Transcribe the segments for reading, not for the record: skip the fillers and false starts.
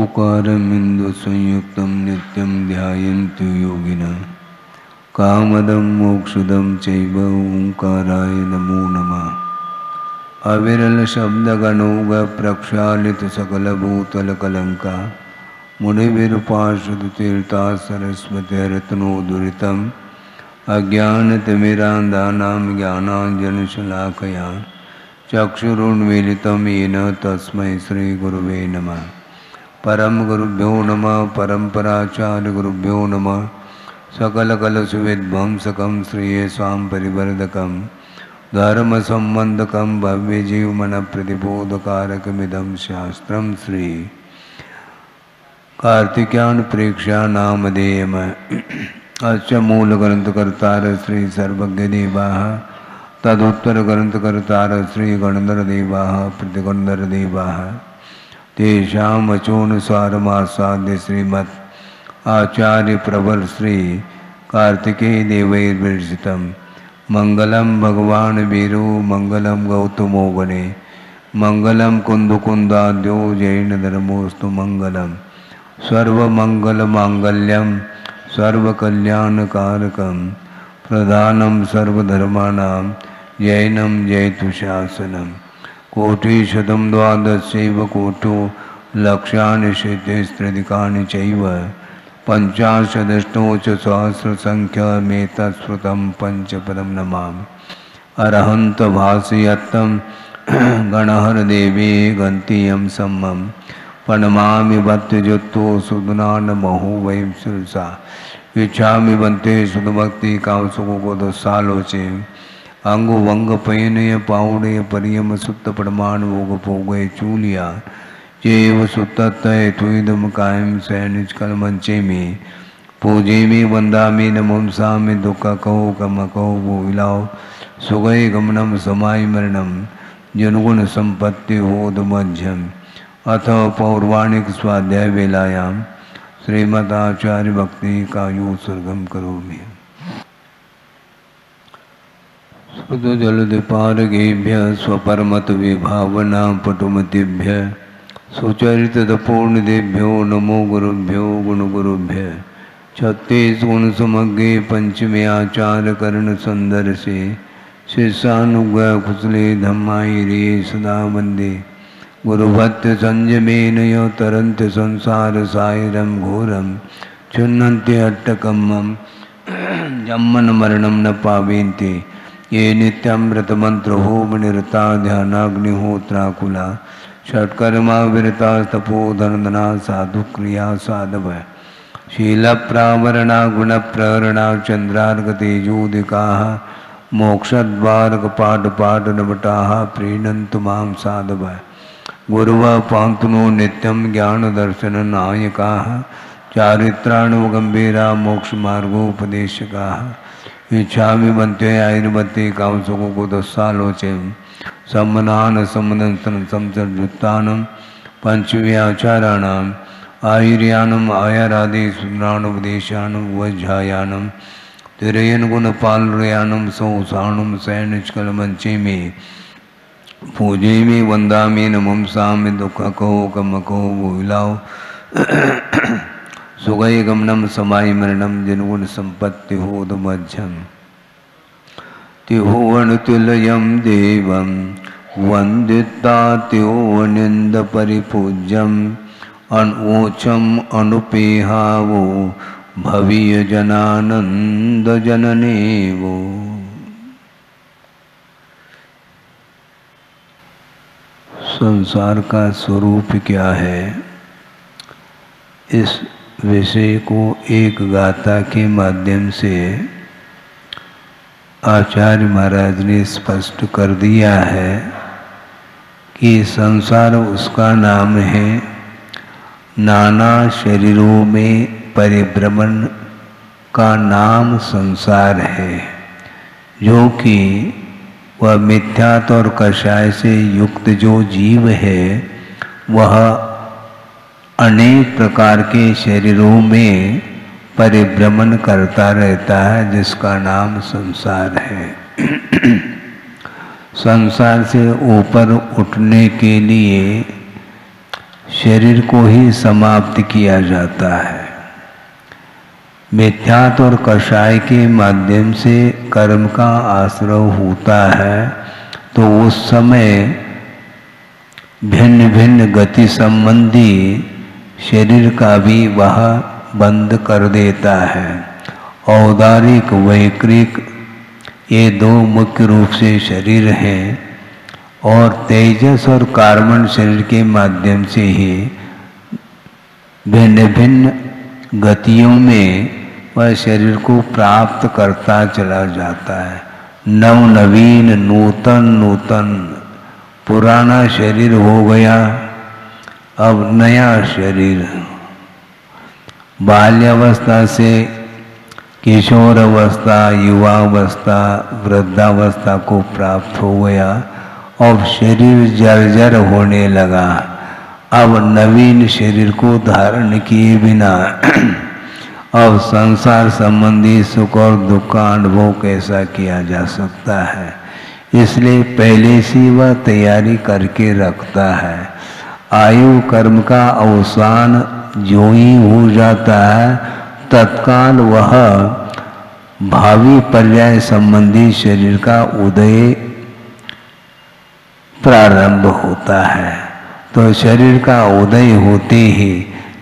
ओकारमिन्दु संयुक्तं नित्यं ध्यायन्तु योगिनः कामदं मोक्षदं चैव ओंकाराय नमो नमः। अविरल शब्दगणोग प्रक्षालित सकलभूतलकलंका मुनिविरूपाश्रुतीर्था सरस्वती रत्नोदुरितम् अज्ञानतिमिरान्धानां ज्ञानाञ्जनशलाकया चक्षुरुन्मीलितं येन तस्मै श्रीगुरुवे नमः। परम गुरुभ्यो नमः। परम्पराचार्यगुरुभ्यो नमः। सकलकलुषविध्वंसकं श्रीयेषां परिवर्धकं धर्मसम्बन्धकं भव्यजीवमनप्रतिबोधकारकमिदं शास्त्रं श्री कार्तिकेयान प्रेक्ष्या नामधेयम्। अस्य मूलग्रन्थकर्तार श्री सर्वज्ञदेवाः तदुत्तरग्रन्थकर्तार श्री गणधरदेवाः प्रतिगणधरदेवाः तेषाम् अचोनुसारमासाद्य श्रीमद् आचार्य प्रवर श्री कार्तिकेय देवैर्विरचितं मंगलम भगवान वीरो मंगलम गौतमो वने मंगलम कुंदकुंदाद्यो जैन धर्मोस्तु मंगलम सर्वमंगलमांगल्यम सर्वकल्याणकारकं प्रधानम सर्वधर्माणां जैनम जयतु शासनम। कोटिशतं द्वादशैव कोटो लक्षाणि शतैस्त्रिधिकानि चैव पंचाशदष्टोच सहस्रसंख्यमेतत्स्मृतं पंचपदं नमामि। अरहंत भासयत्तं गणहरदेवे गन्तीयं सम्मं प्रणमामि भक्तियुक्तो सुदनानमहो वैं शिरसा इच्छामि बन्ते सुधभक्ति कामसुकोदसालोचे अंगो वंग पयनय पावड़े परियम सुत्त प्रमाण भोग भोगे चूलिया जेव सुत्तय तुदम कायम सैनिज कलमंचे में पूजे में वंदा में नमसा में दुख कहो कम कहो वो विलाओ सुगय गमनम समाय मरणम जनगुण संपत्ति होद मध्यम। अथ पौर्वाणिक स्वाध्याय वेलायाम श्रीमदाचार्य भक्ति कायो सर्गम करोमि। श्रुतजलदिपारगेभ्य स्वपरमत विभावना पटुमतिभ्य सुचरितपूर्णदेभ्यो नमो गुरुभ्यो गुणगुरुभ्य। छत्तीस गुण समग्रे पंचमे आचार कर्ण सुंदर से शिष्यानुग्रह कुशले धम्माई रे सदा वंदे गुरुभक्त संयमेन यो तरंत संसार सायरम घोरम चुन्नन्ते अट्टकम्मं जम्मन मरणं न पावेन्ते ये नित्यमृतमंत्रो निरता ध्यानाग्निहोत्राकुला षट्कर्मा विरता तपोधनदना साधु क्रिया साधव शील प्रावरणा गुण प्रहरणा चंद्रार्गतेजोदिका मोक्षद्वार पाठ पाठ नवटा प्रीणन्तु मां साधव गुरुव पांतुनो नित्यं ज्ञान दर्शन नायका चारित्राणु गंभीरा मोक्ष मार्गोपदेशका इच्छामि बन्ते आयुर्मते कामसुको को दस्सालोचे सम्मनान सम्मदंसन संसर्जुत्तानं पंचव्याचाराणाम् आयुर्यानम् आयारादि सुराणुपदेशानं वज्रायानं तिरयन गुणपालयानं सौसाणुं सैनिष्कलमंचे में पूजे में वंदा में नमसा में दुख कहो कम कहो वो विलाओ सुगय गमनम समाय मरणम जनगुण संपत्ति होद मध्यम। त्योवन तुलयम देवम वंदिता त्योवनिंद परिपूज्यम अनोचम अनुपेहावो भवीय जनानंद जनने वो। संसार का स्वरूप क्या है, इस विषय को एक गाथा के माध्यम से आचार्य महाराज ने स्पष्ट कर दिया है कि संसार उसका नाम है नाना शरीरों में परिभ्रमण का नाम संसार है, जो कि वह मिथ्यात्व और कषाय से युक्त जो जीव है वह अनेक प्रकार के शरीरों में परिभ्रमण करता रहता है, जिसका नाम संसार है। संसार से ऊपर उठने के लिए शरीर को ही समाप्त किया जाता है। मिथ्यात्व और कषाय के माध्यम से कर्म का आश्रय होता है तो उस समय भिन्न भिन्न गति संबंधी शरीर का भी वह बंद कर देता है। औदारिक वैक्रिक ये दो मुख्य रूप से शरीर हैं और तेजस और कार्बन शरीर के माध्यम से ही भिन्न भिन्न गतियों में वह शरीर को प्राप्त करता चला जाता है। नव नवीन नूतन नूतन पुराना शरीर हो गया, अब नया शरीर बाल्यावस्था से किशोर अवस्था, युवावस्था, वृद्धावस्था को प्राप्त हो गया। अब शरीर जर्जर होने लगा। अब नवीन शरीर को धारण किए बिना अब संसार संबंधी सुख और दुख का अनुभव कैसा किया जा सकता है। इसलिए पहले से वह तैयारी करके रखता है। आयु कर्म का अवसान जो ही हो जाता है तत्काल वह भावी पर्याय संबंधी शरीर का उदय प्रारंभ होता है। तो शरीर का उदय होते ही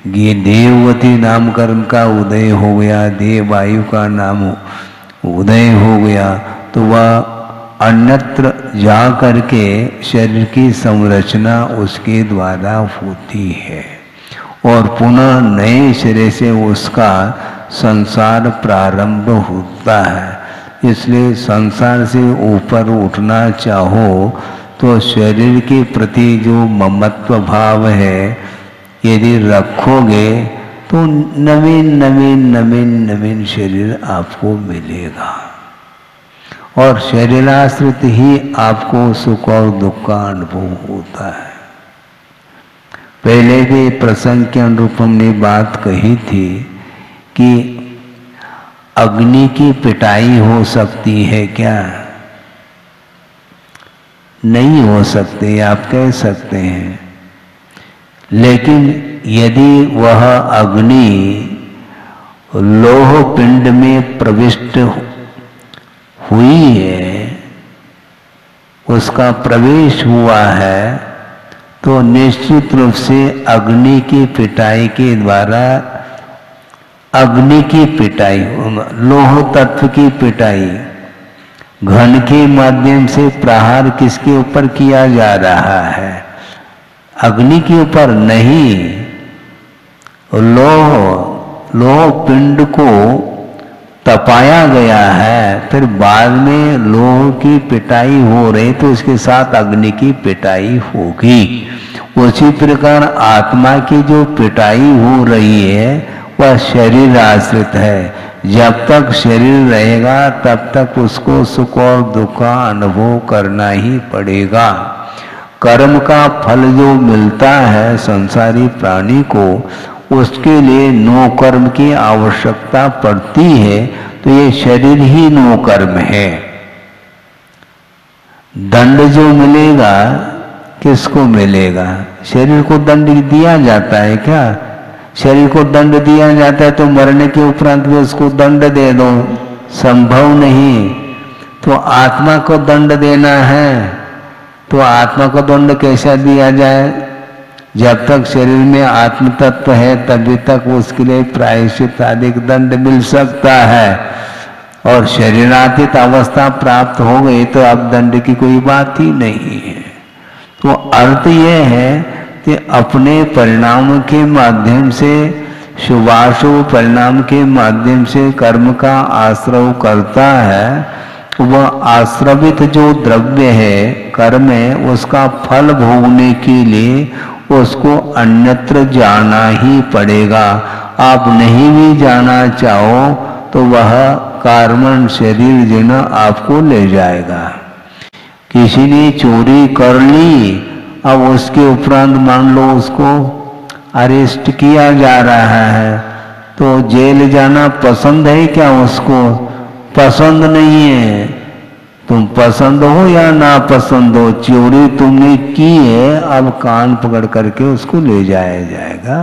ये देववती नाम कर्म का उदय हो गया, देववायु का नाम उदय हो गया, तो वह अन्यत्र जा करके शरीर की संरचना उसके द्वारा होती है और पुनः नए शरीर से उसका संसार प्रारंभ होता है। इसलिए संसार से ऊपर उठना चाहो तो शरीर के प्रति जो ममत्व भाव है यदि रखोगे तो नवीन नवीन नवीन नवीन शरीर आपको मिलेगा और शरीराश्रित ही आपको सुख और दुख का अनुभव होता है। पहले भी प्रसंग के अनुरूप हमने बात कही थी कि अग्नि की पिटाई हो सकती है क्या? नहीं हो सकती, आप कह सकते हैं। लेकिन यदि वह अग्नि लोह पिंड में प्रविष्ट हुई है, उसका प्रवेश हुआ है, तो निश्चित रूप से अग्नि की पिटाई के द्वारा अग्नि की पिटाई, लोह तत्व की पिटाई, घन के माध्यम से प्रहार किसके ऊपर किया जा रहा है? अग्नि के ऊपर नहीं, लोह पिंड को तपाया गया है, फिर बाद में लोह की पिटाई हो रही तो इसके साथ अग्नि की पिटाई होगी। उसी प्रकार आत्मा की जो पिटाई हो रही है वह शरीर आश्रित है। जब तक शरीर रहेगा तब तक उसको सुख और दुख का अनुभव करना ही पड़ेगा। कर्म का फल जो मिलता है संसारी प्राणी को, उसके लिए नो कर्म की आवश्यकता पड़ती है, तो ये शरीर ही नो कर्म है। दंड जो मिलेगा किसको मिलेगा? शरीर को दंड दिया जाता है क्या? शरीर को दंड दिया जाता है तो मरने के उपरांत भी उसको दंड दे दो, संभव नहीं। तो आत्मा को दंड देना है तो आत्मा को दंड कैसा दिया जाए? जब तक शरीर में आत्म तत्व है तभी तक उसके लिए प्रायश्चित आदि दंड मिल सकता है, और शरीरातीत अवस्था प्राप्त हो गई तो अब दंड की कोई बात ही नहीं है। तो अर्थ यह है कि अपने परिणाम के माध्यम से, शुभाशुभ परिणाम के माध्यम से कर्म का आश्रय करता है, वह आश्रवित जो द्रव्य है कर्म है उसका फल भोगने के लिए उसको अन्यत्र जाना ही पड़ेगा। आप नहीं भी जाना चाहो तो वह कार्बन शरीर जिन आपको ले जाएगा। किसी ने चोरी कर ली, अब उसके उपरांत मान लो उसको अरेस्ट किया जा रहा है, तो जेल जाना पसंद है क्या? उसको पसंद नहीं है, तुम पसंद हो या ना पसंद हो, चोरी तुमने की है, अब कान पकड़ करके उसको ले जाया जाएगा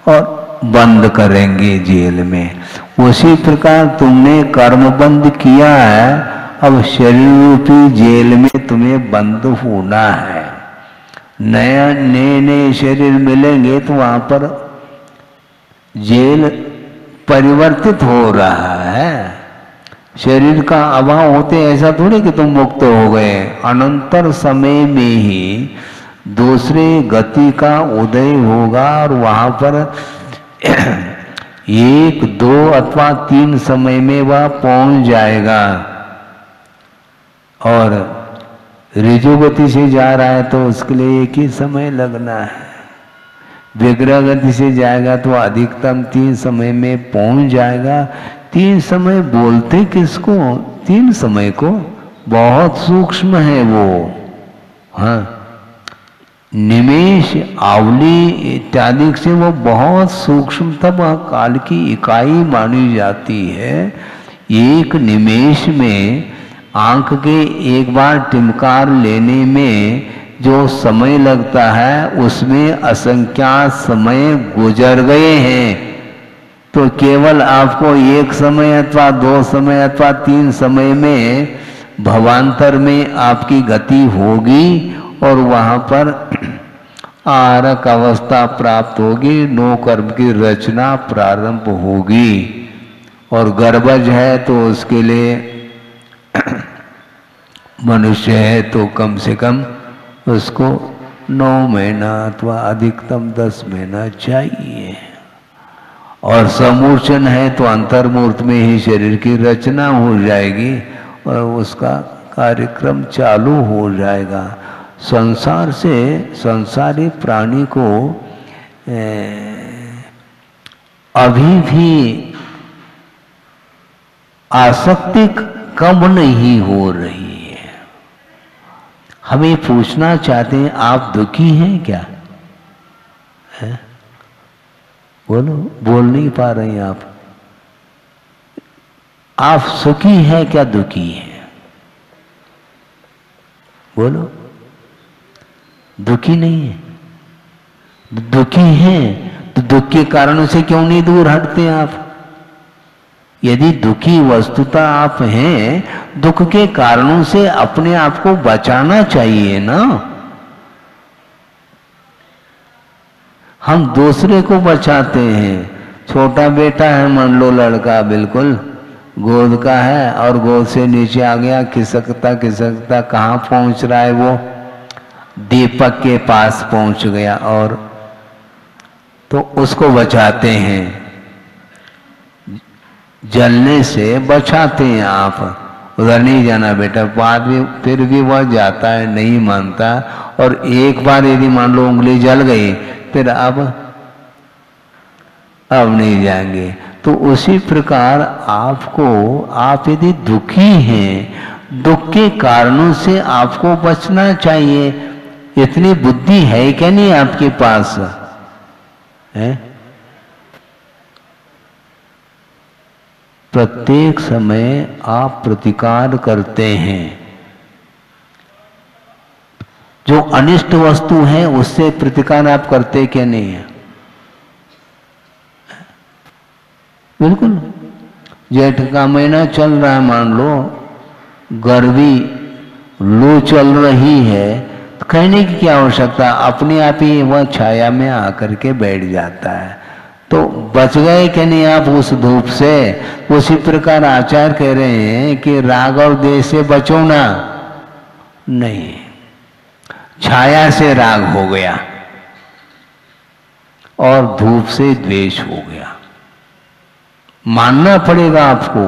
और बंद करेंगे जेल में। उसी प्रकार तुमने कर्म बंद किया है, अब शरीर रूपी जेल में तुम्हें बंद होना है। नए नए शरीर मिलेंगे तो वहां पर जेल परिवर्तित हो रहा है। शरीर का अभाव होते ऐसा थोड़ी कि तुम मुक्त हो गए, अनंतर समय में ही दूसरे गति का उदय होगा और वहां पर 1, 2 अथवा 3 समय में वह पहुंच जाएगा। और ऋजु गति से जा रहा है तो उसके लिए एक ही समय लगना है। विग्रह गति से जाएगा तो अधिकतम 3 समय में पहुंच जाएगा। 3 समय बोलते किसको? 3 समय को बहुत सूक्ष्म है वो। हाँ, निमेष, आवली इत्यादि से वो बहुत सूक्ष्म, तब वह काल की इकाई मानी जाती है। एक निमेष में आंख के एक बार टिमकार लेने में जो समय लगता है उसमें असंख्यात समय गुजर गए हैं। तो केवल आपको 1 समय अथवा 2 समय अथवा 3 समय में भवांतर में आपकी गति होगी और वहां पर आरक अवस्था प्राप्त होगी, नो कर्म की रचना प्रारंभ होगी। और गर्भज है तो उसके लिए मनुष्य है तो कम से कम उसको 9 महीना अथवा अधिकतम 10 महीना चाहिए। और समूर्छन है तो अंतर्मूर्त में ही शरीर की रचना हो जाएगी और उसका कार्यक्रम चालू हो जाएगा। संसार से संसारी प्राणी को अभी भी आसक्ति कम नहीं हो रही है। हमें पूछना चाहते हैं, आप दुखी हैं क्या? है? बोलो, बोल नहीं पा रहे हैं आप। आप सुखी हैं क्या दुखी हैं? बोलो, दुखी नहीं है। दुखी हैं तो दुख के कारणों से क्यों नहीं दूर हटते आप? यदि दुखी वस्तुतः आप हैं, दुख के कारणों से अपने आप को बचाना चाहिए ना। हम दूसरे को बचाते हैं। छोटा बेटा है, मान लो लड़का, बिल्कुल गोद का है और गोद से नीचे आ गया, खिसकता खिसकता कहाँ पहुंच रहा है वो? दीपक के पास पहुंच गया और तो उसको बचाते हैं, जलने से बचाते हैं आप। उधर नहीं जाना बेटा, बाद में फिर भी वह जाता है, नहीं मानता। और एक बार यदि मान लो उंगली जल गई, फिर अब नहीं जाएंगे। तो उसी प्रकार आपको, आप यदि दुखी हैं, दुख के कारणों से आपको बचना चाहिए। इतनी बुद्धि है क्या नहीं आपके पास? है? प्रत्येक समय आप प्रतिकार करते हैं। जो अनिष्ट वस्तु है उससे प्रतिकार आप करते क्या नहीं है? बिल्कुल। जेठ का महीना चल रहा है, मान लो गर्मी लू चल रही है, तो कहने की क्या आवश्यकता, अपने आप ही वह छाया में आकर के बैठ जाता है। तो बच गए कि नहीं आप उस धूप से? उसी प्रकार आचार्य कह रहे हैं कि राग और द्वेष से बचो ना। नहीं, छाया से राग हो गया और धूप से द्वेष हो गया। मानना पड़ेगा आपको।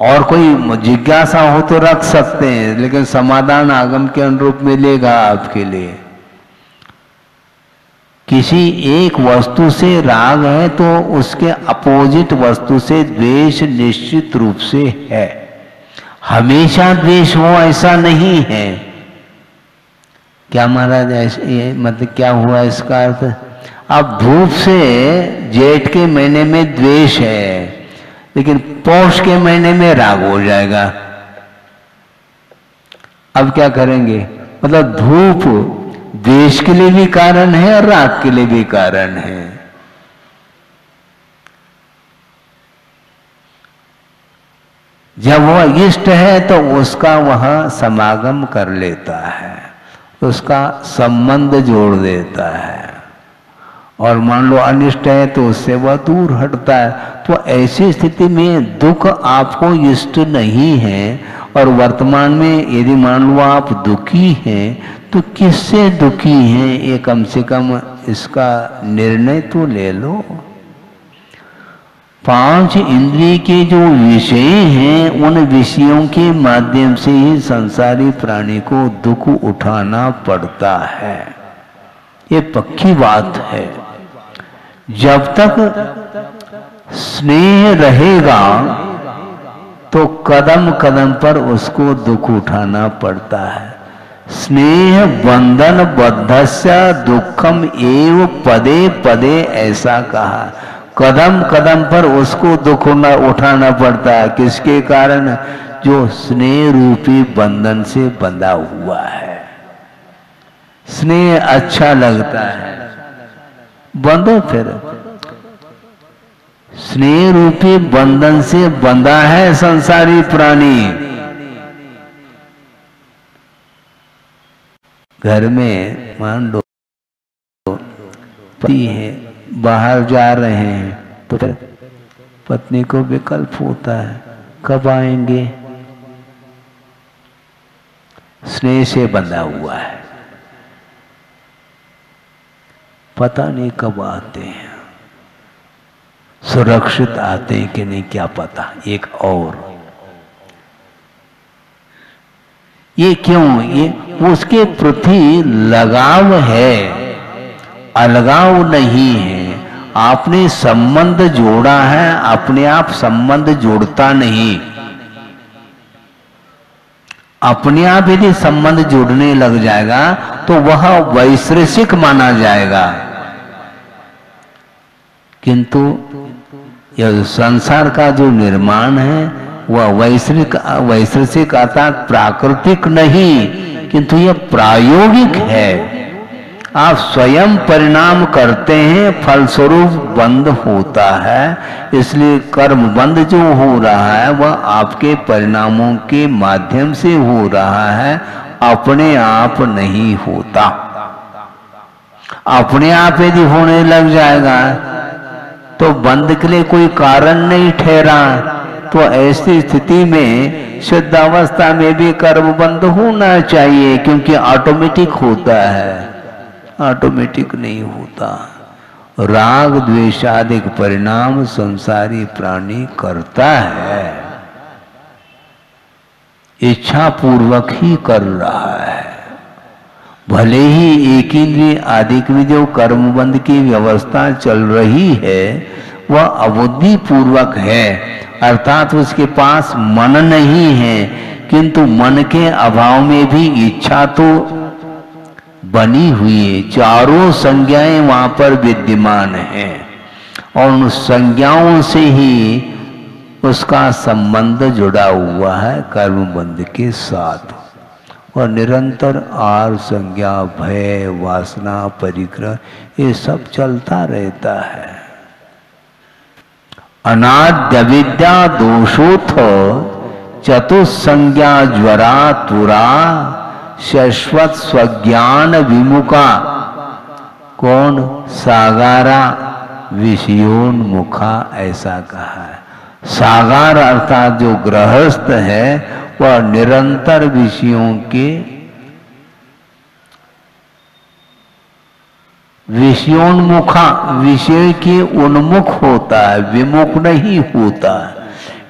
और कोई जिज्ञासा हो तो रख सकते हैं, लेकिन समाधान आगम के अनुरूप मिलेगा आपके लिए। किसी एक वस्तु से राग है तो उसके अपोजिट वस्तु से द्वेष निश्चित रूप से है। हमेशा द्वेष हो ऐसा नहीं है। क्या महाराज ऐसे, मतलब क्या हुआ इसका अर्थ? अब धूप से जेठ के महीने में द्वेष है, लेकिन पौष के महीने में राग हो जाएगा। अब क्या करेंगे? मतलब धूप द्वेष के लिए भी कारण है और राग के लिए भी कारण है। जब वह इष्ट है तो उसका वह समागम कर लेता है, उसका संबंध जोड़ देता है, और मान लो अनिष्ट है तो उससे वह दूर हटता है। तो ऐसी स्थिति में दुख आपको इष्ट नहीं है, और वर्तमान में यदि मान लो आप दुखी हैं तो किससे दुखी हैं, ये कम से कम इसका निर्णय तो ले लो। 5 इंद्रिय के जो विषय हैं उन विषयों के माध्यम से ही संसारी प्राणी को दुख उठाना पड़ता है, ये पक्की बात है। जब तक स्नेह रहेगा तो कदम कदम पर उसको दुख उठाना पड़ता है। स्नेह बंधन बद्धस्य दुखम एव पदे पदे, ऐसा कहा। कदम कदम पर उसको दुख उठाना पड़ता है। किसके कारण? जो स्नेह रूपी बंधन से बंधा हुआ है। स्नेह अच्छा लगता है, बंधो फिर। स्नेह रूपी बंधन से बंधा है संसारी प्राणी। घर में मान लो पति है, बाहर जा रहे हैं तो फिर पत्नी को विकल्प होता है, कब आएंगे? स्नेह से बंधा हुआ है, पता नहीं कब आते हैं, सुरक्षित आते हैं कि नहीं क्या पता। एक और ये क्यों? ये उसके प्रति लगाव है, अलगाव नहीं है। आपने संबंध जोड़ा है, अपने आप संबंध जोड़ता नहीं। अपने आप यदि संबंध जोड़ने लग जाएगा तो वह वैश्रेषिक माना जाएगा। किंतु यह संसार का जो निर्माण है वह वैश्रेषिक अर्थात प्राकृतिक नहीं, किंतु यह प्रायोगिक है। आप स्वयं परिणाम करते हैं, फलस्वरूप बंध होता है। इसलिए कर्म बंध जो हो रहा है वह आपके परिणामों के माध्यम से हो रहा है, अपने आप नहीं होता। अपने आप यदि होने लग जाएगा तो बंध के लिए कोई कारण नहीं ठहरा। तो ऐसी स्थिति में शुद्ध अवस्था में भी कर्म बंद होना चाहिए, क्योंकि ऑटोमेटिक होता है, ऑटोमेटिक नहीं होता। राग द्वेषादिक परिणाम संसारी प्राणी करता है, इच्छा पूर्वक ही कर रहा है। भले ही एक इंद्रिय आदिक में जो कर्मबंध की व्यवस्था चल रही है वह अबुद्धि पूर्वक है, अर्थात उसके पास मन नहीं है, किंतु मन के अभाव में भी इच्छा तो बनी हुई है। चारों संज्ञाएं वहां पर विद्यमान हैं और उन संज्ञाओं से ही उसका संबंध जुड़ा हुआ है कर्मबंध के साथ। और निरंतर आर संज्ञा भय वासना परिग्रह ये सब चलता रहता है। अनाद्य विद्या दोषोथ चतुसंज्ञा ज्वरा तुरा शाश्वत स्वज्ञान विमुखा। कौन? सागारा विषयोन्मुखा, ऐसा कहा है। सागार अर्थात जो गृहस्थ है वह निरंतर विषयों के विषयोन्मुखा, विषय के उन्मुख होता है, विमुख नहीं होता।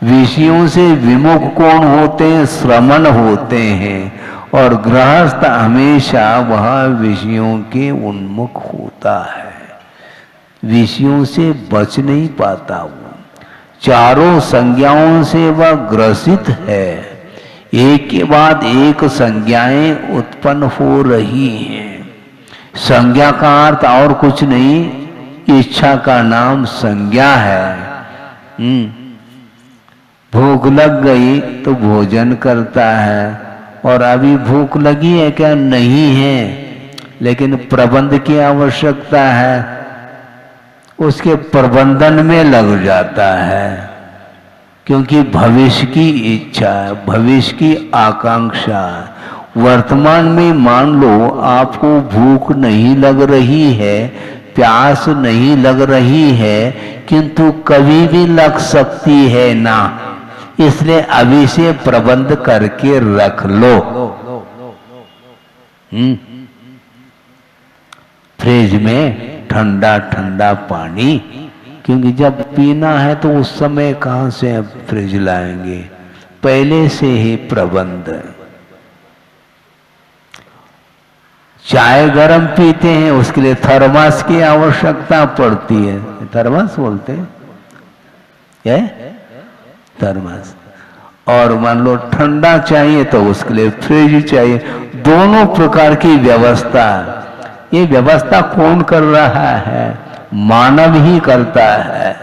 विषयों से विमुख कौन होते हैं? श्रमण होते हैं। और गृहस्थ हमेशा वह विषयों के उन्मुख होता है, विषयों से बच नहीं पाता। वो चारों संज्ञाओं से वह ग्रसित है, एक के बाद एक संज्ञाएं उत्पन्न हो रही हैं। संज्ञा का अर्थ और कुछ नहीं, इच्छा का नाम संज्ञा है। भूख लग गई तो भोजन करता है, और अभी भूख लगी है क्या? नहीं है, लेकिन प्रबंध की आवश्यकता है, उसके प्रबंधन में लग जाता है, क्योंकि भविष्य की इच्छा है, भविष्य की आकांक्षा है। वर्तमान में मान लो आपको भूख नहीं लग रही है, प्यास नहीं लग रही है, किंतु कभी भी लग सकती है ना, इसलिए अभी से प्रबंध करके रख लो। फ्रिज में ठंडा ठंडा पानी, क्योंकि जब पीना है तो उस समय कहां से फ्रिज लाएंगे, पहले से ही प्रबंध। चाय गरम पीते हैं, उसके लिए थर्मस की आवश्यकता पड़ती है, थर्मस बोलते हैं, थर्मस। और मान लो ठंडा चाहिए तो उसके लिए फ्रिज चाहिए। दोनों प्रकार की व्यवस्था, ये व्यवस्था कौन कर रहा है? मानव ही करता है।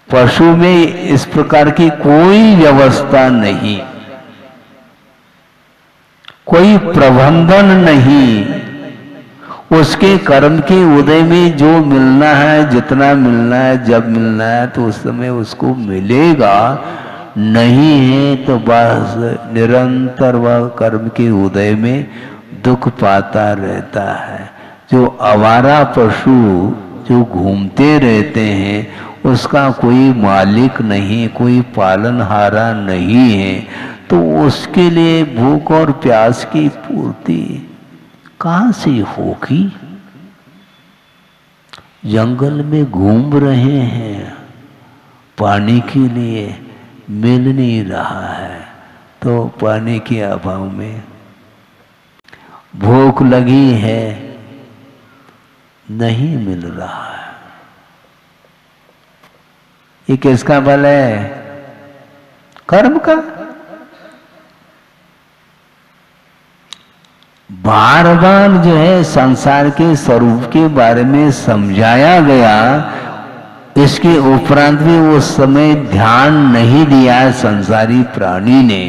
पशु में इस प्रकार की कोई व्यवस्था नहीं, कोई प्रबंधन नहीं। उसके कर्म के उदय में जो मिलना है, जितना मिलना है, जब मिलना है तो उस समय उसको मिलेगा, नहीं है तो बस निरंतर वह कर्म के उदय में दुख पाता रहता है। जो आवारा पशु जो घूमते रहते हैं, उसका कोई मालिक नहीं, कोई पालनहारा नहीं है, तो उसके लिए भूख और प्यास की पूर्ति कहां से होगी? जंगल में घूम रहे हैं, पानी के लिए मिल नहीं रहा है, तो पानी के अभाव में भूख लगी है, नहीं मिल रहा है। ये किसका बल है? कर्म का। बार बार जो है संसार के स्वरूप के बारे में समझाया गया, इसके उपरांत भी उस समय ध्यान नहीं दिया संसारी प्राणी ने,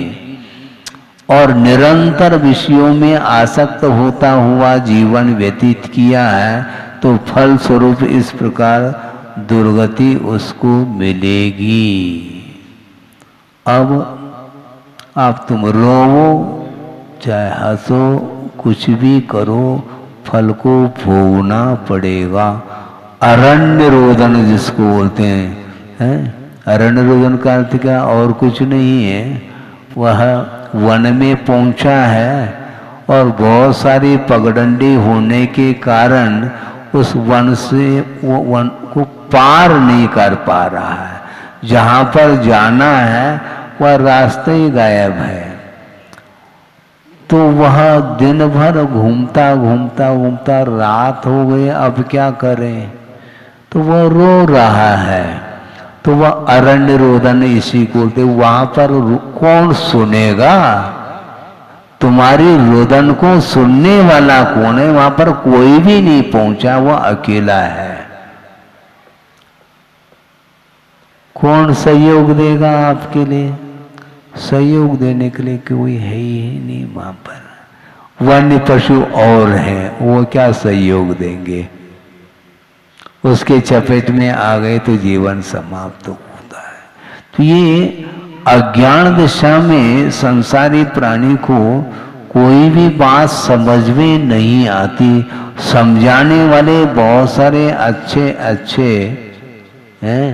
और निरंतर विषयों में आसक्त होता हुआ जीवन व्यतीत किया है, तो फल स्वरूप इस प्रकार दुर्गति उसको मिलेगी। अब आप तुम रोवो चाहे हंसो, कुछ भी करो, फल को भोगना पड़ेगा। अरण्य रोदन जिसको बोलते हैं, अरण्य रोदन का अर्थ क्या? और कुछ नहीं है, वह वन में पहुंचा है और बहुत सारी पगडंडी होने के कारण उस वन से वो वन को पार नहीं कर पा रहा है। जहां पर जाना है वह रास्ते ही गायब है, तो वह दिन भर घूमता घूमता घूमता रात हो गई, अब क्या करें? तो वह रो रहा है, तो वह अरण्य रोदन इसी को बोलते। वहां पर कौन सुनेगा? तुम्हारी रोदन को सुनने वाला कौन है? वहां पर कोई भी नहीं पहुंचा, वह अकेला है। कौन सहयोग देगा आपके लिए? सहयोग देने के लिए कोई है ही नहीं वहां पर। वन्य पशु और हैं, वो क्या सहयोग देंगे? उसके चपेट में आ गए तो जीवन समाप्त होता है। तो ये अज्ञान दिशा में संसारी प्राणी को कोई भी बात समझ में नहीं आती। समझाने वाले बहुत सारे अच्छे अच्छे हैं,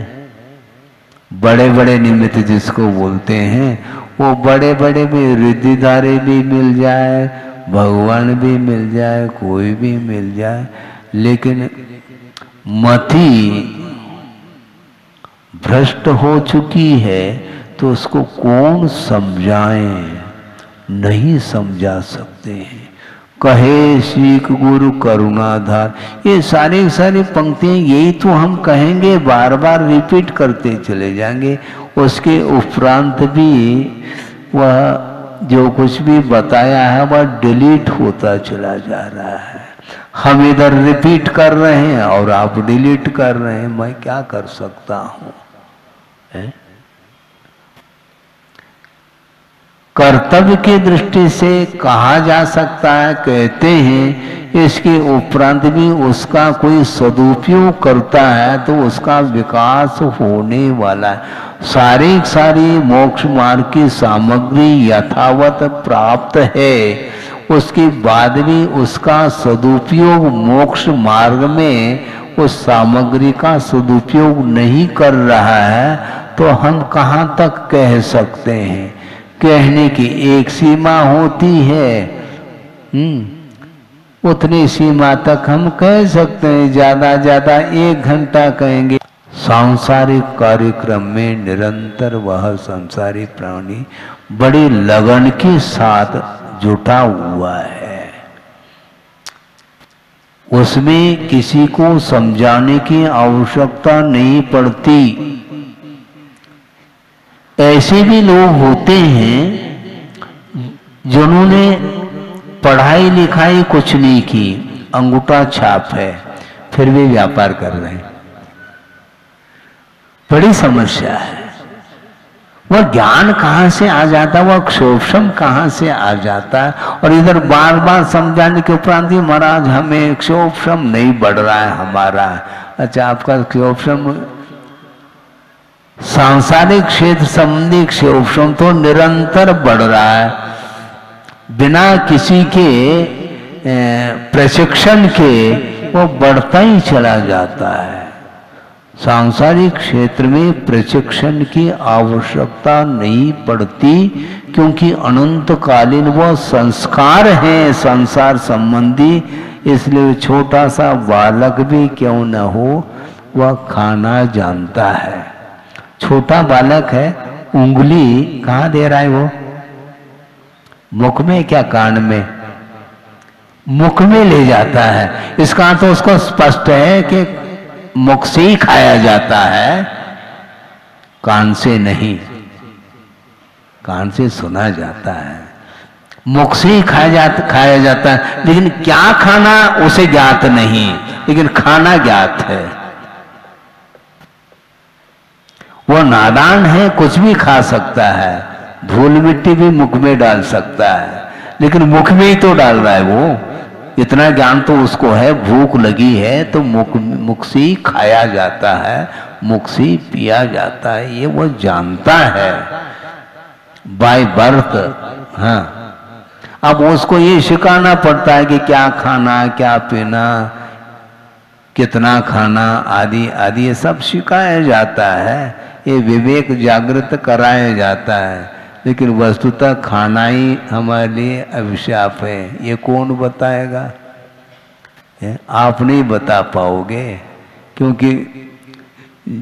बड़े बड़े निमित्त जिसको बोलते हैं, वो बड़े बड़े भी रिद्धिधारी भी मिल जाए, भगवान भी मिल जाए, कोई भी मिल जाए, लेकिन मति भ्रष्ट हो चुकी है तो उसको कौन समझाए? नहीं समझा सकते हैं। कहे सीख गुरु करुणाधार, ये सारी सारी पंक्तियां यही तो हम कहेंगे, बार बार रिपीट करते चले जाएंगे। उसके उपरांत भी वह जो कुछ भी बताया है वह डिलीट होता चला जा रहा है। हम इधर रिपीट कर रहे हैं और आप डिलीट कर रहे हैं, मैं क्या कर सकता हूं? कर्तव्य की दृष्टि से कहा जा सकता है, कहते हैं इसके उपरांत भी उसका कोई सदुपयोग करता है तो उसका विकास होने वाला है। सारी मोक्ष मार्ग की सामग्री यथावत प्राप्त है, उसके बाद भी उसका सदुपयोग मोक्ष मार्ग में उस सामग्री का सदुपयोग नहीं कर रहा है तो हम कहाँ तक कह सकते हैं? कहने की एक सीमा होती है, उतनी सीमा तक हम कह सकते हैं, ज्यादा 1 घंटा कहेंगे। सांसारिक कार्यक्रम में निरंतर वह संसारी प्राणी बड़ी लगन के साथ जुटा हुआ है, उसमें किसी को समझाने की आवश्यकता नहीं पड़ती। ऐसे भी लोग होते हैं जिन्होंने पढ़ाई लिखाई कुछ नहीं की, अंगूठा छाप है, फिर भी व्यापार कर रहे हैं। बड़ी समस्या है। वह ज्ञान कहां से आ जाता है, वह क्षोभम कहां से आ जाता है? और इधर बार बार समझाने के उपरांत ही महाराज हमें क्षोभम नहीं बढ़ रहा है हमारा। अच्छा, आपका क्षोभम सांसारिक क्षेत्र संबंधी क्षोभम तो निरंतर बढ़ रहा है, बिना किसी के प्रशिक्षण के वो बढ़ता ही चला जाता है। सांसारिक क्षेत्र में प्रशिक्षण की आवश्यकता नहीं पड़ती, क्योंकि अनंतकालीन वो संस्कार हैं संसार संबंधी। इसलिए छोटा सा बालक भी क्यों न हो वह खाना जानता है। छोटा बालक है, उंगली कहाँ दे रहा है वो? मुख में क्या कान में? मुख में ले जाता है। इसका तो उसको स्पष्ट है कि मुख से ही खाया जाता है, कान से नहीं। कान से सुना जाता है, मुख से ही खाया जाता है। लेकिन क्या खाना उसे ज्ञात नहीं, लेकिन खाना ज्ञात है। वो नादान है, कुछ भी खा सकता है, धूल मिट्टी भी मुख में डाल सकता है, लेकिन मुख में ही तो डाल रहा है वो। इतना ज्ञान तो उसको है, भूख लगी है तो मुख से ही खाया जाता है, मुख से ही पिया जाता है, ये वो जानता है बाय बर्थ। हाँ, अब उसको ये सिखाना पड़ता है कि क्या खाना, क्या पीना, कितना खाना, आदि आदि ये सब सिखाया जाता है, ये विवेक जागृत कराया जाता है। लेकिन वस्तुतः खाना ही हमारे लिए अभिशाप है, ये कौन बताएगा? आप नहीं बता पाओगे, क्योंकि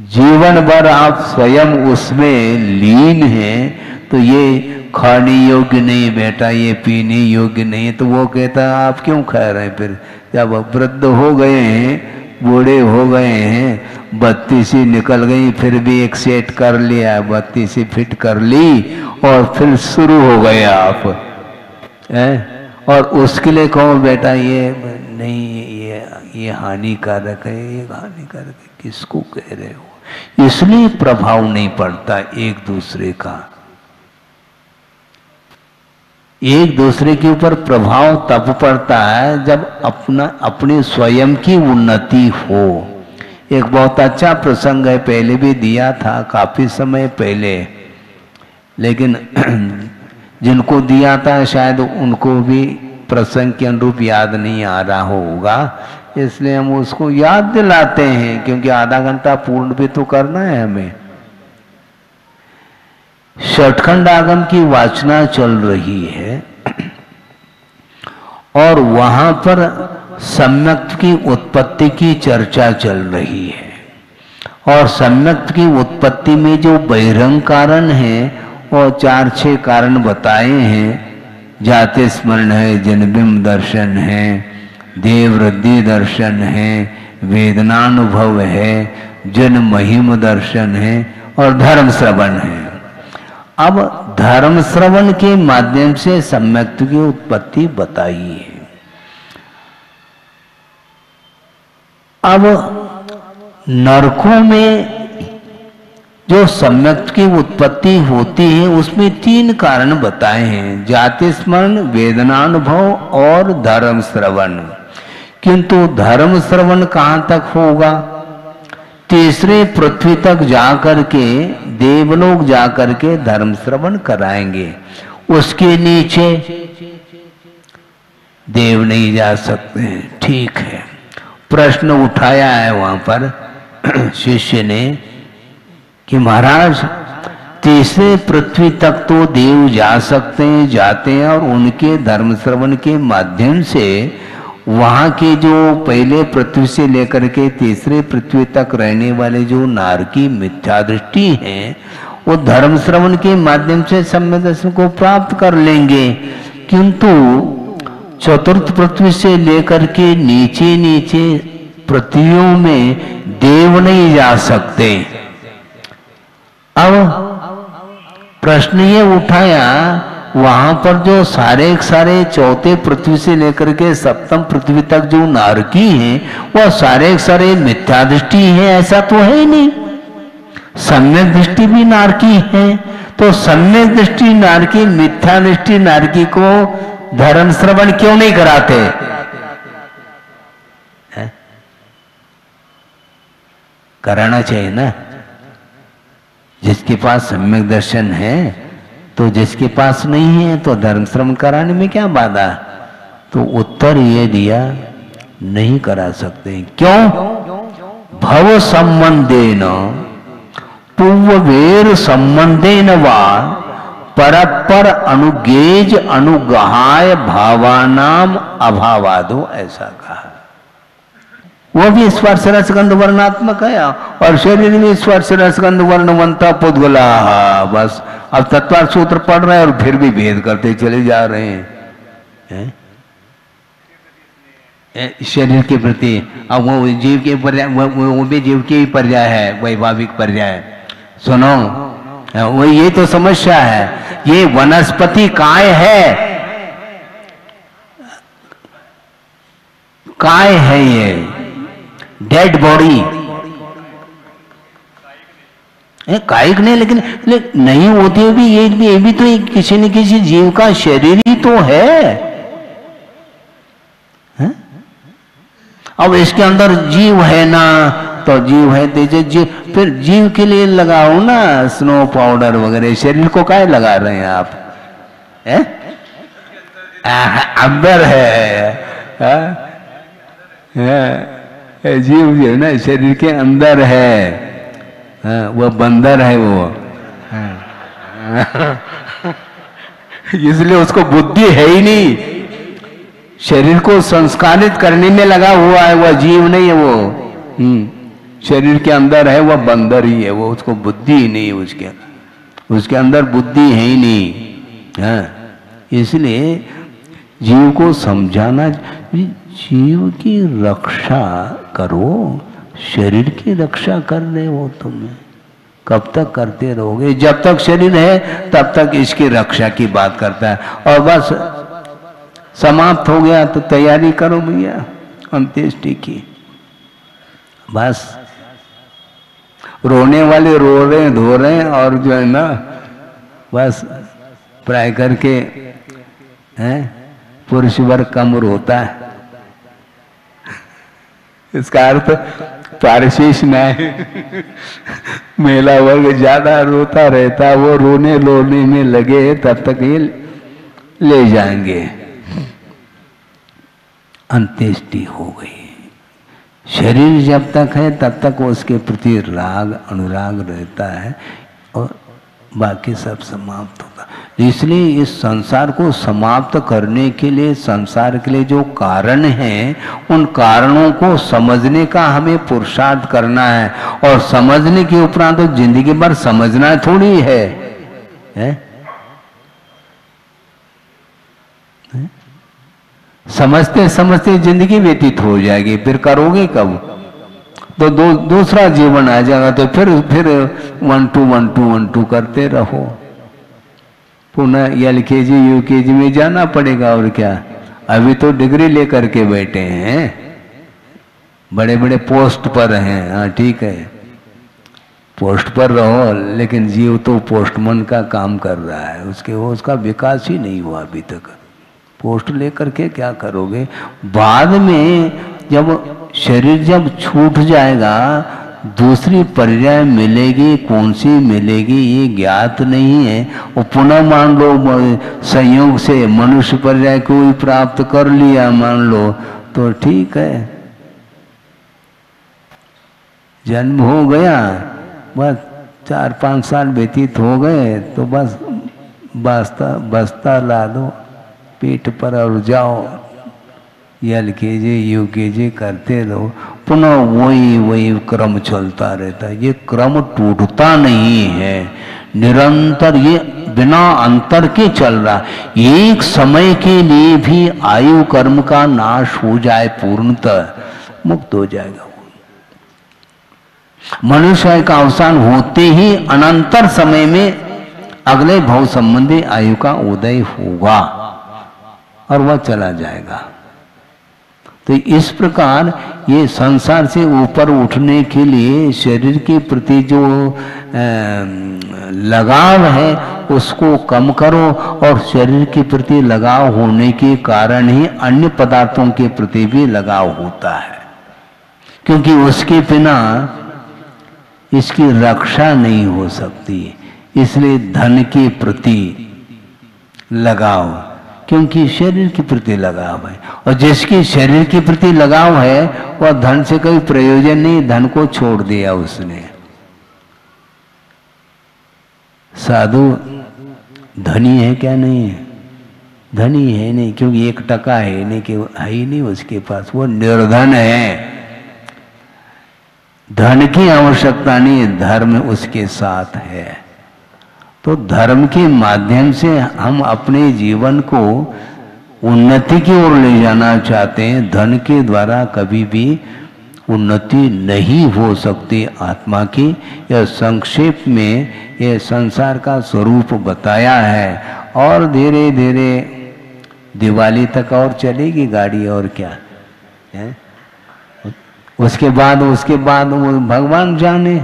जीवन भर आप स्वयं उसमें लीन हैं। तो ये खाने योग्य नहीं बेटा, ये पीने योग्य नहीं, तो वो कहता है आप क्यों खा रहे हैं? फिर जब वृद्ध हो गए हैं, बूढ़े हो गए हैं, 32 निकल गई, फिर भी एक सेट कर लिया, 32 फिट कर ली और फिर शुरू हो गए आप और उसके लिए कहो बेटा ये नहीं, ये हानिकारक है, ये हानिकारक है, किसको कह रहे हो? इसलिए प्रभाव नहीं पड़ता एक दूसरे का। एक दूसरे के ऊपर प्रभाव तब पड़ता है जब अपनी स्वयं की उन्नति हो। एक बहुत अच्छा प्रसंग है, पहले भी दिया था काफी समय पहले, लेकिन जिनको दिया था शायद उनको भी प्रसंग के अनुरूप याद नहीं आ रहा होगा, इसलिए हम उसको याद दिलाते हैं, क्योंकि आधा घंटा पूर्ण भी तो करना है हमें। षटखंड आगम की वाचना चल रही है और वहां पर सम्यक्त की उत्पत्ति की चर्चा चल रही है। और सम्यक्त की उत्पत्ति में जो बहिरंग कारण है और 4-6 कारण बताए हैं। जाति स्मरण है, जन्मबिंब दर्शन है, देव वृद्धि दर्शन है, वेदनानुभव है, जन महिम दर्शन है और धर्म श्रवण है। अब धर्म श्रवण के माध्यम से सम्यक्त की उत्पत्ति बताई है। अब नरकों में जो सम्यक की उत्पत्ति होती है उसमें तीन कारण बताए हैं, जाति स्मरण, वेदनानुभव और धर्म श्रवण। किंतु धर्म श्रवण कहाँ तक होगा? तीसरे पृथ्वी तक जाकर के, देवलोक जाकर के धर्म श्रवण कराएंगे। उसके नीचे देव नहीं जा सकते। ठीक है, प्रश्न उठाया है वहां पर शिष्य ने कि महाराज तीसरे पृथ्वी तक तो देव जा सकते हैं, जाते हैं, और उनके धर्म श्रवण के माध्यम से वहां के जो पहले पृथ्वी से लेकर के तीसरे पृथ्वी तक रहने वाले जो नारकी मिथ्या दृष्टि हैं, वो धर्म श्रवण के माध्यम से सम्यक दर्शन को प्राप्त कर लेंगे। किंतु चतुर्थ पृथ्वी से लेकर के नीचे नीचे पृथ्वियों में देव नहीं जा सकते। अब प्रश्न ये उठाया, वहां पर जो सारे चौथे पृथ्वी से लेकर के सप्तम पृथ्वी तक जो नारकी हैं, वह सारे मिथ्या दृष्टि है, ऐसा तो है ही नहीं। सम्यक दृष्टि भी नारकी है, तो सम्यक दृष्टि नारकी, मिथ्या दृष्टि नारकी को धर्म श्रवण क्यों नहीं कराते? कराना चाहिए ना। जिसके पास सम्यक दर्शन है, तो जिसके पास नहीं है तो धर्म श्रवण कराने में क्या बाधा? तो उत्तर ये दिया, नहीं करा सकते। क्यों? भव संबंधेन पूर्ववेर संबंधेन वा परपर अनुगेज अनुगहाय भावानाम अभावादो, ऐसा कहा। वो भी स्पर्श रसगंध वर्णात्मक है और शरीर में स्पर्श रसगंध वर्णवंता पुद्गला। बस अब तत्वार्थ सूत्र पढ़ रहे हैं और फिर भी भेद करते चले जा रहे हैं शरीर के प्रति। अब वो जीव के पर्याय, वो भी जीव के पर्याय है, वैभाविक पर्याय। सुनो, वो ये तो समस्या है। ये वनस्पति काय है, काय है ये डेड बॉडी, कायिक नहीं, लेकिन नहीं होते भी ये भी तो किसी न किसी जीव का शरीर ही तो है। अब इसके अंदर जीव है ना, तो जीव है तेज जीव, फिर जीव के लिए लगाओ ना स्नो पाउडर वगैरह। शरीर को काय लगा रहे हैं आप? अंदर है जीव जो है ना, शरीर के अंदर है। वो बंदर है वो। इसलिए उसको बुद्धि है ही नहीं, शरीर को संस्कारित करने में लगा हुआ है। वह जीव नहीं है वो। शरीर के अंदर है, वह बंदर ही है वो, उसको बुद्धि ही नहीं है, उसके अंदर बुद्धि है ही नहीं। इसलिए जीव को समझाना, जीव की रक्षा करो, शरीर की रक्षा कर रहे हो तुम। कब तक करते रहोगे? जब तक शरीर है तब तक इसकी रक्षा की बात करता है, और बस समाप्त हो गया तो तैयारी करो भैया अंत्येष्टि की। बस रोने वाले रो रहे हैं, धो रहे हैं, और जो है ना बस प्राय करके पुरुष वर्ग कम रोता है। इसका अर्थ पारशीष न्याय महिला वर्ग ज्यादा रोता रहता, वो रोने लोने में लगे तब तक ये ले जाएंगे। अंत्येष्टि हो गई। शरीर जब तक है तब तक उसके प्रति राग अनुराग रहता है और बाकी सब समाप्त होगा। इसलिए इस संसार को समाप्त करने के लिए, संसार के लिए जो कारण हैं, उन कारणों को समझने का हमें पुरुषार्थ करना है। और समझने के उपरांत तो जिंदगी भर समझना थोड़ी है, समझते समझते जिंदगी व्यतीत हो जाएगी, फिर करोगे कब? तो दूसरा जीवन आ जाएगा, तो फिर 1 2 1 2 1 2 करते रहो। पुनः LKG UKG में जाना पड़ेगा, और क्या। अभी तो डिग्री लेकर के बैठे हैं, बड़े बड़े पोस्ट पर हैं। हाँ ठीक है, पोस्ट पर रहो, लेकिन जीव तो पोस्टमैन का काम कर रहा है, उसका विकास ही नहीं हुआ अभी तक। पोस्ट लेकर के क्या करोगे? बाद में जब शरीर जब छूट जाएगा, दूसरी पर्याय मिलेगी, कौन सी मिलेगी ये ज्ञात नहीं है। और पुनः मान लो संयोग से मनुष्य पर्याय कोई प्राप्त कर लिया मान लो, तो ठीक है, जन्म हो गया, बस 4-5 साल व्यतीत हो गए तो बस बस्ता ला दो पीठ पर और जाओ, LKG UKG करते रहो, पुनः वही क्रम चलता रहता है। ये क्रम टूटता नहीं है, निरंतर ये बिना अंतर के चल रहा। एक समय के लिए भी आयु कर्म का नाश हो जाए, पूर्णतः मुक्त हो जाएगा। मनुष्य का अवसान होते ही अनंतर समय में अगले भव संबंधी आयु का उदय होगा और वह चला जाएगा। तो इस प्रकार ये संसार से ऊपर उठने के लिए शरीर के प्रति जो लगाव है उसको कम करो, और शरीर के प्रति लगाव होने के कारण ही अन्य पदार्थों के प्रति भी लगाव होता है, क्योंकि उसके बिना इसकी रक्षा नहीं हो सकती। इसलिए धन के प्रति लगाव, क्योंकि शरीर के प्रति लगाव है, और जिसके शरीर के प्रति लगाव है वह धन से कोई प्रयोजन नहीं, धन को छोड़ दिया उसने। साधु धनी है क्या? नहीं है, धनी है नहीं, क्योंकि 1 टका है नहीं, कि है ही नहीं उसके पास, वो निर्धन है। धन की आवश्यकता नहीं, धर्म उसके साथ है। तो धर्म के माध्यम से हम अपने जीवन को उन्नति की ओर ले जाना चाहते हैं। धन के द्वारा कभी भी उन्नति नहीं हो सकती आत्मा की। यह संक्षेप में यह संसार का स्वरूप बताया है, और धीरे धीरे दिवाली तक और चलेगी गाड़ी, और क्या है? उसके बाद भगवान जाने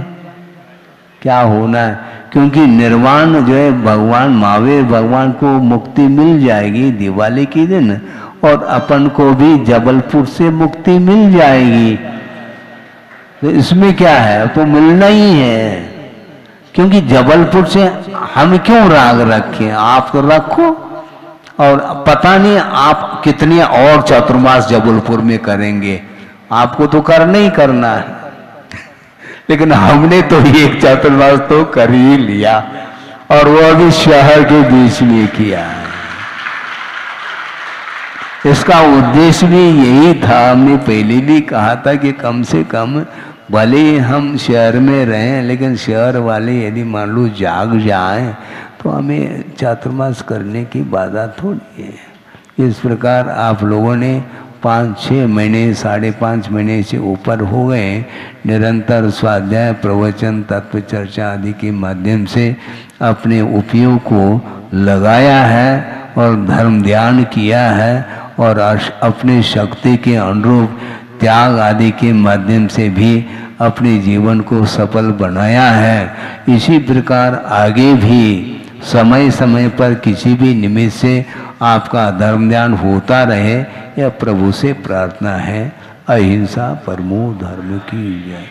क्या होना है, क्योंकि निर्वाण जो है भगवान महावीर भगवान को मुक्ति मिल जाएगी दिवाली के दिन, और अपन को भी जबलपुर से मुक्ति मिल जाएगी। तो इसमें क्या है, तो मिलना ही है, क्योंकि जबलपुर से हम क्यों राग रखें? आप तो रखो, और पता नहीं आप कितने और चातुर्मास जबलपुर में करेंगे, आपको तो करना ही करना है, लेकिन हमने तो एक चातुर्मास तो कर ही लिया, और वो अभी शहर के बीच में किया है। इसका उद्देश्य भी यही था, हमने पहले भी कहा था कि कम से कम भले हम शहर में रहें, लेकिन शहर वाले यदि मान लो जाग जाएं तो हमें चातुर्मास करने की बाधा थोड़ी है। इस प्रकार आप लोगों ने 5-6 महीने 5.5 महीने से ऊपर हो गए निरंतर स्वाध्याय प्रवचन तत्व चर्चा आदि के माध्यम से अपने उपयोग को लगाया है और धर्म ध्यान किया है, और अपने शक्ति के अनुरूप त्याग आदि के माध्यम से भी अपने जीवन को सफल बनाया है। इसी प्रकार आगे भी समय समय पर किसी भी निमित्त से आपका धर्म ध्यान होता रहे, यह प्रभु से प्रार्थना है। अहिंसा परमो धर्म की जय।